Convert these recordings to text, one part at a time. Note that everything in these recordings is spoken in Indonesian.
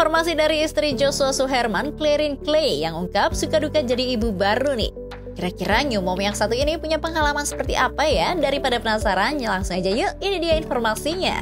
informasi dari istri Joshua Suherman, Clarin Clay, yang ungkap suka duka jadi ibu baru nih. Kira-kira new mom yang satu ini punya pengalaman seperti apa ya? Daripada penasaran, langsung aja yuk, ini dia informasinya.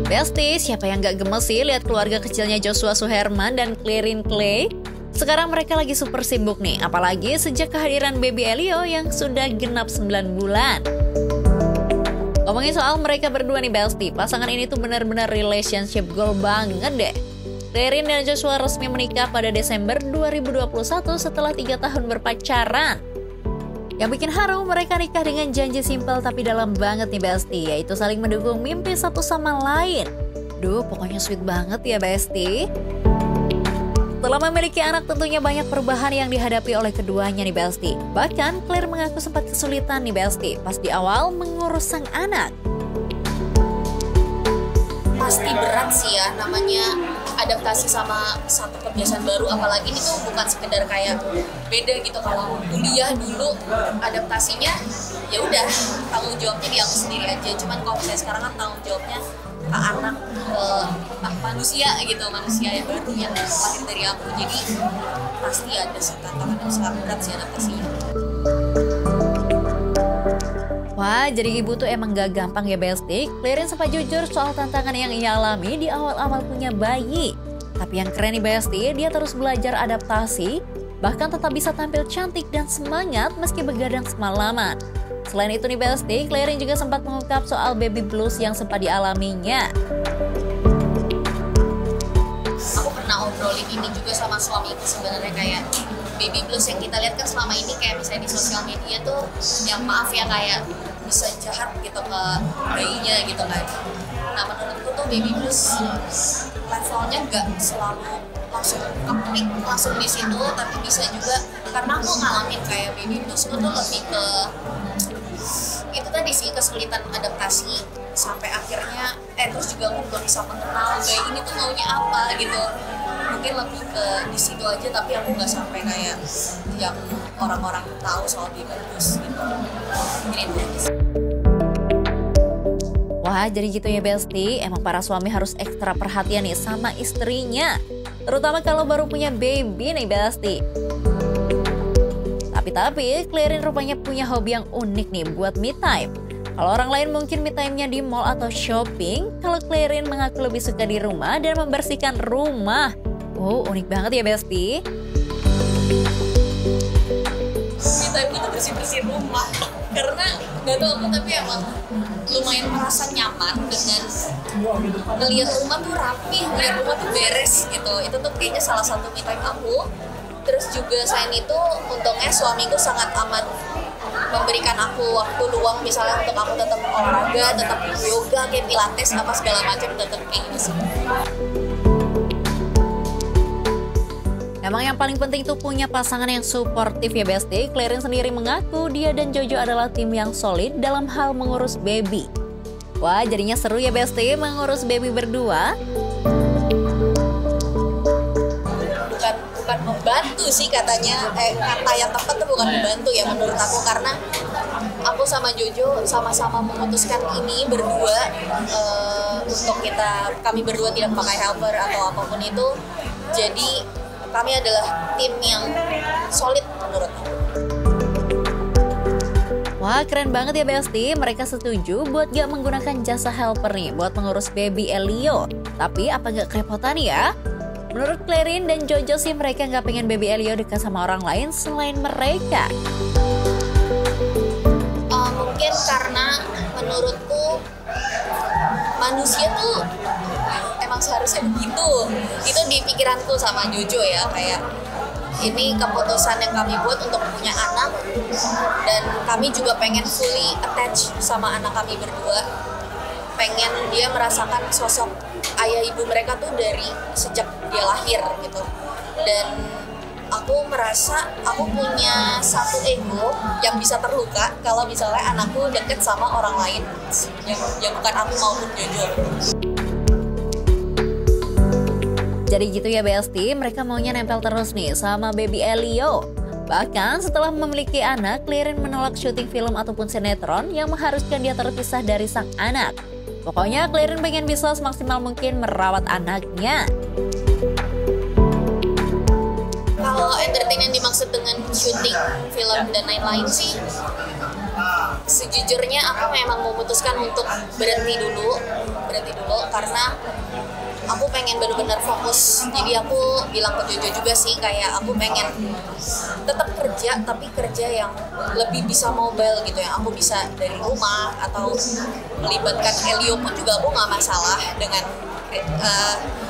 Besti, siapa yang gak gemes sih lihat keluarga kecilnya Joshua Suherman dan Clarin Clay? Sekarang mereka lagi super sibuk nih, apalagi sejak kehadiran baby Elio yang sudah genap 9 bulan. Ngomongin soal mereka berdua nih Besti, pasangan ini tuh benar-benar relationship goal banget deh. Clarin dan Joshua resmi menikah pada Desember 2021 setelah 3 tahun berpacaran. Yang bikin haru, mereka nikah dengan janji simpel tapi dalam banget nih Besti, yaitu saling mendukung mimpi satu sama lain. Duh, pokoknya sweet banget ya Besti. Setelah memiliki anak tentunya banyak perubahan yang dihadapi oleh keduanya nih Besti. Bahkan Claire mengaku sempat kesulitan nih Besti pas di awal mengurus sang anak. Pasti berat sih ya, namanya adaptasi sama satu kebiasaan baru, apalagi ini tuh bukan sekedar kayak beda gitu. Kalau kuliah dulu adaptasinya ya udah tanggung jawabnya di aku sendiri aja, cuman kalau saya sekarang kan tanggung jawabnya ke anak, ke manusia gitu, manusia yang baru yang lahir dari aku. Jadi pasti ada sih tantangan yang sangat berat sih adaptasinya. Wah, jadi ibu tuh emang gak gampang ya Besti. Clarin sempat jujur soal tantangan yang ia alami di awal-awal punya bayi. Tapi yang keren nih Besti, dia terus belajar adaptasi, bahkan tetap bisa tampil cantik dan semangat meski begadang semalaman. Selain itu nih Besti, Clarin juga sempat mengungkap soal baby blues yang sempat dialaminya. Aku pernah obrolin ini juga sama suamiku sebenarnya, kayak baby blues yang kita lihat kan selama ini kayak misalnya di sosial media tuh yang maaf ya kayak bisa jahat gitu ke bayinya gitu kan. Nah menurutku tuh baby blues levelnya nggak selalu langsung kepik langsung di situ, tapi bisa juga karena aku ngalamin kayak baby blues itu tuh lebih ke itu tadi sih, kesulitan adaptasi sampai akhirnya terus juga aku belum bisa mengenal bayi ini tuh maunya apa gitu. Mungkin lebih ke di situ aja, tapi aku nggak sampai kayak yang orang-orang tahu soal baby blues gitu. Mungkin itu aja sih. Wah, jadi gitu ya Besti, emang para suami harus ekstra perhatian nih sama istrinya, terutama kalau baru punya baby nih Besti. Tapi Clarin rupanya punya hobi yang unik nih buat me time. Kalau orang lain mungkin me time-nya di mall atau shopping, kalau Clarin mengaku lebih suka di rumah dan membersihkan rumah. Oh, unik banget ya Besti. Me time itu bersih-bersih rumah. Karena nggak tahu aku, tapi emang lumayan merasa nyaman dengan ngelihat rumah tuh rapi, ngelihat rumah tuh beres gitu. Itu tuh kayaknya salah satu me time aku. Terus juga selain itu, untungnya suamiku sangat amat memberikan aku waktu luang, misalnya untuk aku tetap olahraga, tetap yoga, kayak pilates, apa segala macam, tetap kayak gitu sih. Emang yang paling penting tuh punya pasangan yang suportif ya Besti. Clarin sendiri mengaku dia dan Jojo adalah tim yang solid dalam hal mengurus baby. Wah, jadinya seru ya Besti mengurus baby berdua. Bukan membantu sih katanya, kata yang tepat tuh bukan membantu ya menurut aku, karena aku sama Jojo sama-sama memutuskan ini berdua untuk kami berdua tidak pakai helper atau apapun itu. Jadi kami adalah tim yang solid menurut aku. Wah, keren banget ya Besti, mereka setuju buat gak menggunakan jasa helper nih buat mengurus baby Elio. Tapi apa gak kerepotan ya? Menurut Clarin dan Jojo sih mereka nggak pengen baby Elio dekat sama orang lain selain mereka. Mungkin karena menurutku manusia tuh emang seharusnya begitu. Itu di pikiranku sama Jojo ya, kayak ini keputusan yang kami buat untuk punya anak, dan kami juga pengen fully attach sama anak kami berdua. Pengen dia merasakan sosok ayah ibu mereka tuh dari sejak dia lahir gitu. Dan aku merasa aku punya satu ego yang bisa terluka kalau misalnya anakku deket sama orang lain yang bukan aku maupun Jojo. Jadi gitu ya Besti, mereka maunya nempel terus nih sama baby Elio. Bahkan setelah memiliki anak, Clarin menolak syuting film ataupun sinetron yang mengharuskan dia terpisah dari sang anak. Pokoknya Clarin pengen bisa semaksimal mungkin merawat anaknya. Kalau entertain yang dimaksud dengan syuting film dan lain-lain sih, sejujurnya aku memang memutuskan untuk berhenti dulu karena aku pengen benar-benar fokus. Jadi aku bilang ke Jojo juga sih, kayak aku pengen tetap kerja tapi kerja yang lebih bisa mobile gitu, yang aku bisa dari rumah atau melibatkan Elio pun juga aku nggak masalah dengan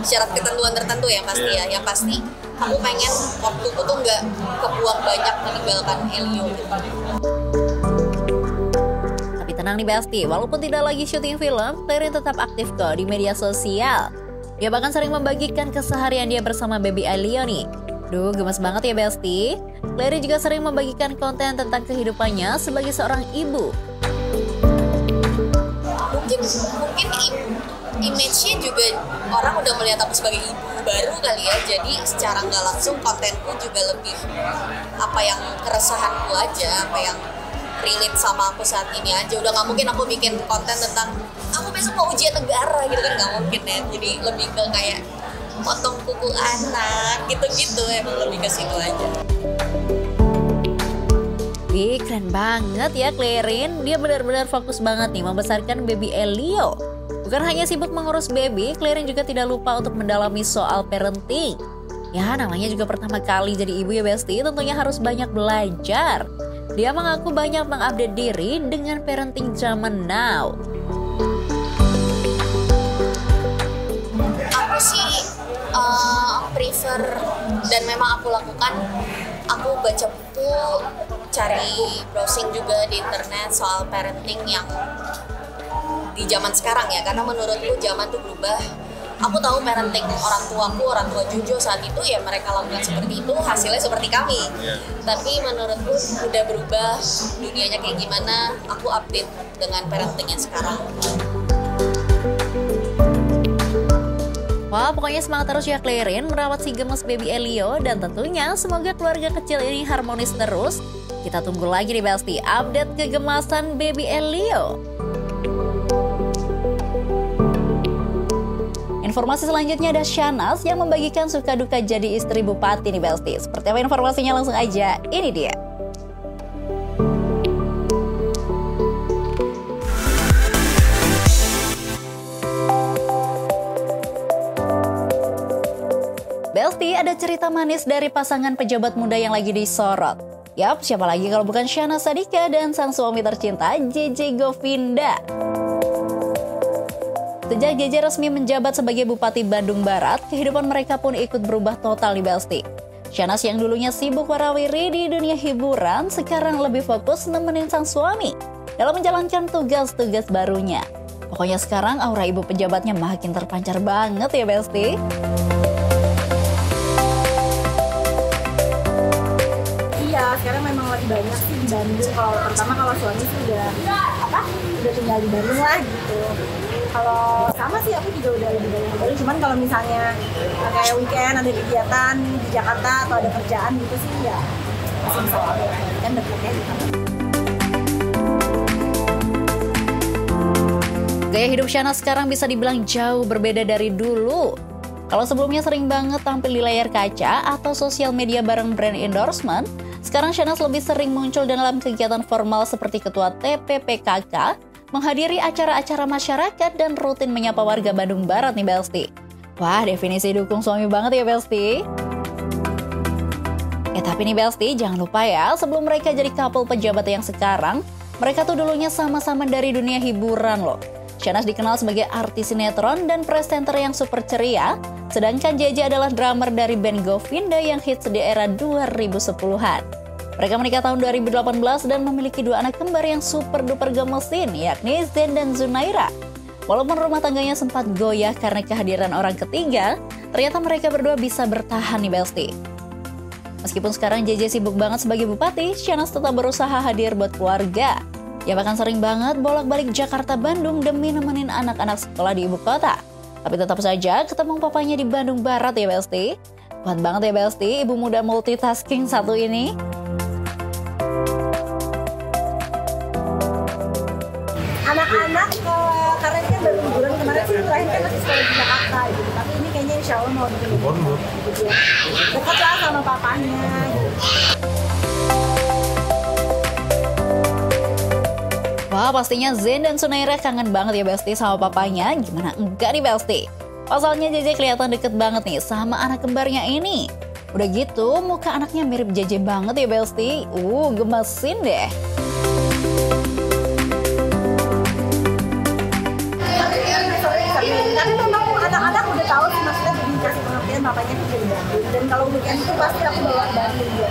syarat ketentuan tertentu ya pasti ya. Yang pasti aku pengen waktuku tuh nggak kebuang banyak meninggalkan Elio gitu. Tapi tenang nih Besti, walaupun tidak lagi syuting film, Clarin tetap aktif kok di media sosial. Dia bahkan sering membagikan keseharian dia bersama baby Elio nih. Duh, gemes banget ya Besti. Clarin juga sering membagikan konten tentang kehidupannya sebagai seorang ibu. Mungkin image-nya juga orang udah melihat aku sebagai ibu baru kali ya. Jadi secara nggak langsung kontenku juga lebih apa yang keresahanku aja, apa yang relate sama aku saat ini aja. Udah nggak mungkin aku bikin konten tentang aku besok mau ujian negara gitu kan, nggak mungkin ya. Jadi lebih ke kayak potong kuku anak gitu-gitu, emang lebih ke situ aja. Wih, keren banget ya Clarin. Dia benar-benar fokus banget nih membesarkan baby Elio. Bukan hanya sibuk mengurus baby, Clarin juga tidak lupa untuk mendalami soal parenting. Ya, namanya juga pertama kali jadi ibu ya Besti, tentunya harus banyak belajar. Dia mengaku banyak mengupdate diri dengan parenting zaman now. Aku sih prefer dan memang aku lakukan, aku baca buku, cari browsing juga di internet soal parenting yang di zaman sekarang ya, karena menurutku zaman tuh berubah. Aku tahu parenting orang tua Jojo saat itu ya mereka lakukan seperti itu, hasilnya seperti kami. Tapi menurutku udah berubah, dunianya kayak gimana, aku update dengan parenting yang sekarang. Wah, pokoknya semangat terus ya Clarin merawat si gemes baby Elio, dan tentunya semoga keluarga kecil ini harmonis terus. Kita tunggu lagi nih Besti update kegemasan baby Elio. Informasi selanjutnya ada Shahnaz yang membagikan suka duka jadi istri bupati nih Besti. Seperti apa informasinya, langsung aja, ini dia. Besti, ada cerita manis dari pasangan pejabat muda yang lagi disorot. Yap, siapa lagi kalau bukan Syahnaz Sadiqah dan sang suami tercinta JJ Govinda. Sejak JJ resmi menjabat sebagai Bupati Bandung Barat, kehidupan mereka pun ikut berubah total di Besti. Syahnaz yang dulunya sibuk warawiri di dunia hiburan, sekarang lebih fokus nemenin sang suami dalam menjalankan tugas-tugas barunya. Pokoknya sekarang aura ibu pejabatnya makin terpancar banget ya Besti. Iya, sekarang memang lebih banyak sih di Bandung. Pertama kalau suami sih udah tinggal di Bandung lah gitu. Kalau sama sih aku juga udah lebih banyak di Bandung. Cuman kalau misalnya kayak weekend ada kegiatan di Jakarta atau ada kerjaan gitu sih ya masih bisa kan dekatnya gitu. Gaya hidup Syahnaz sekarang bisa dibilang jauh berbeda dari dulu. Kalau sebelumnya sering banget tampil di layar kaca atau sosial media bareng brand endorsement, sekarang Syahnaz lebih sering muncul dalam kegiatan formal seperti ketua TPPKK, menghadiri acara-acara masyarakat, dan rutin menyapa warga Bandung Barat nih Besti. Wah, definisi dukung suami banget ya Besti. Tapi nih Besti, jangan lupa ya, sebelum mereka jadi couple pejabat yang sekarang, mereka tuh dulunya sama-sama dari dunia hiburan loh. Syahnaz dikenal sebagai artis sinetron dan presenter yang super ceria, sedangkan JJ adalah drummer dari band Govinda yang hits di era 2010-an. Mereka menikah tahun 2018 dan memiliki 2 anak kembar yang super duper gemesin, yakni Zen dan Zunaira. Walaupun rumah tangganya sempat goyah karena kehadiran orang ketiga, ternyata mereka berdua bisa bertahan nih Besti. Meskipun sekarang JJ sibuk banget sebagai bupati, Syahnaz tetap berusaha hadir buat keluarga. Dia bahkan sering banget bolak-balik Jakarta Bandung demi nemenin anak-anak sekolah di ibu kota. Tapi tetap saja ketemu papanya di Bandung Barat ya Besti. Kuat banget ya Besti, ibu muda multitasking satu ini. Anak-anak karena dia baru sih terakhir kan masih sekolah di Jakarta gitu, tapi ini kayaknya insya Allah mau di gitu ya. Dekat lah sama papanya gitu. Wah, pastinya Zain dan Sunaira kangen banget ya Besti sama papanya. Gimana enggak nih Besti? Pasalnya JJ kelihatan deket banget nih sama anak kembarnya ini. Udah gitu, muka anaknya mirip JJ banget ya Besti. Gemesin deh. Tapi memang anak-anak udah tahu sih, maksudnya jadi kasih pengertian papanya tuh dari Bandung. Dan kalau weekend itu pasti aku bawa Bandung gitu.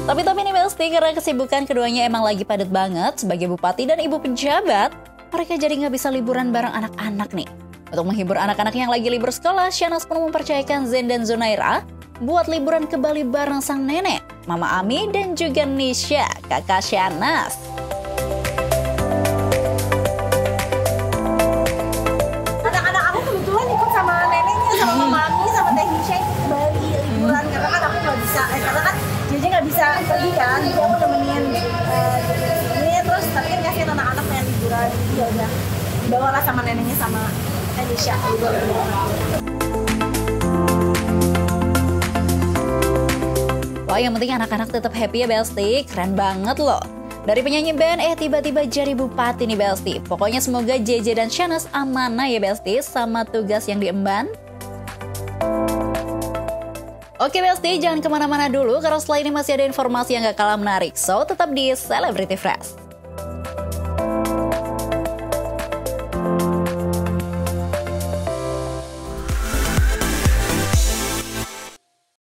Tapi nih Besti, karena kesibukan keduanya emang lagi padat banget sebagai bupati dan ibu pejabat, mereka jadi nggak bisa liburan bareng anak-anak nih. Untuk menghibur anak-anak yang lagi libur sekolah, Shahnaz pun mempercayakan Zain dan Zunaira buat liburan ke Bali bareng sang nenek, Mama Ami dan juga Nisha, kakak Shahnaz. Anak-anak aku kebetulan ikut sama neneknya, sama Mama Ami, sama Teh Nisha ikut ke Bali liburan, karena kan aku nggak bisa, karena kan JJ nggak bisa pergi kan, jadi aku nemenin ini terus, tapi kan kasihan anak-anak yang liburan, jadi ya udah dibawalah sama neneknya sama Teh Nisha liburan. Wah, yang penting anak-anak tetap happy ya Besti, keren banget loh. Dari penyanyi band, tiba-tiba jadi bupati nih Besti. Pokoknya semoga JJ dan Shahnaz amanah ya Besti sama tugas yang diemban. Oke Besti, jangan kemana-mana dulu karena setelah ini masih ada informasi yang gak kalah menarik. So, tetap di Celebrity Fresh.